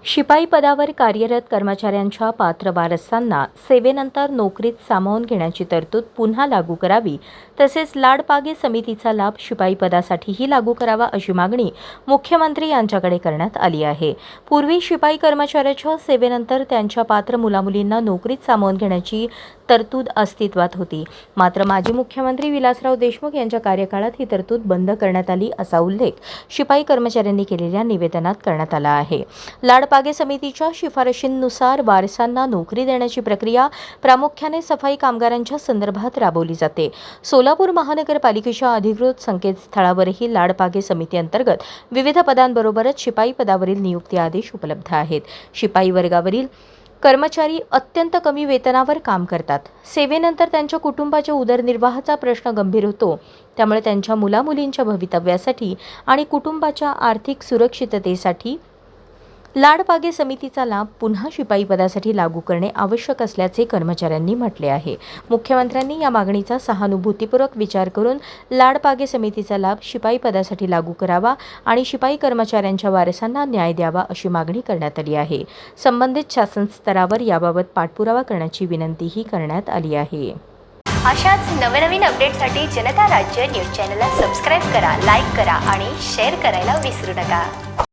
शिपाई पदावर कार्यरत कर्मचाऱ्यांच्या पात्र वारसांना सेवेनंतर नोकरीत सामावून घेण्याची तरतूद पुन्हा लागू करावी, तसेच लाडपागे समितीचा लाभ शिपाई पदासाठीही लागू करावा अशी मागणी मुख्यमंत्री यांच्याकडे करण्यात आली आहे। पूर्वी शिपाई कर्मचाऱ्याच्या सेवेनंतर त्यांच्या पात्र मुलामुलींना नोकरीत सामावून घेण्याची तरतूद अस्तित्वात होती, मात्र माजी मुख्यमंत्री विलासराव देशमुख यांच्या कार्यकाळात ही तरतूद बंद करण्यात आली असा उल्लेख शिपाई कर्मचाऱ्यांनी केलेल्या निवेदनात करण्यात आला आहे। लाडपागे समितीच्या शिफारशींनुसार वारसांना नोकरी देण्याची प्रक्रिया प्रामुख्याने सफाई कामगारांच्या संदर्भात राबवली जाते। सोलापूर महानगरपालिकेच्या अधिकृत संकेतस्थळावरही लाडपागे समिती अंतर्गत विविध पदांबरोबरच शिपाई पदावरील नियुक्ती आदेश उपलब्ध आहेत। शिपाई वर्गावरील कर्मचारी अत्यंत कमी वेतनावर काम करतात। सेवेनंतर त्यांच्या कुटुंबाच्या उदरनिर्वाहाचा प्रश्न गंभीर होतो, त्यामुळे त्यांच्या मुलामुलींच्या भवितव्यासाठी आणि कुटुंबाच्या आर्थिक सुरक्षिततेसाठी लाडपागे समितीचा लाभ पुन्हा शिपाई पदासाठी लागू करणे आवश्यक असल्याचे कर्मचाऱ्यांनी म्हटले आहे। मुख्यमंत्र्यांनी या मागणीचा सहानुभूतीपूर्वक विचार करून लाडपागे समितीचा लाभ शिपाई पदासाठी लागू करावा आणि शिपाई कर्मचाऱ्यांच्या वारसांना न्याय द्यावा अशी मागणी करण्यात आली आहे। संबंधित शासन स्तरावर याबाबत पाठपुरावा करण्याची विनंतीही करण्यात आली आहे। अशाच नवनवीन अपडेटसाठी जनता राज्य न्यूज चॅनलला सबस्क्राईब करा, लाईक करा आणि शेअर करायला विसरू नका।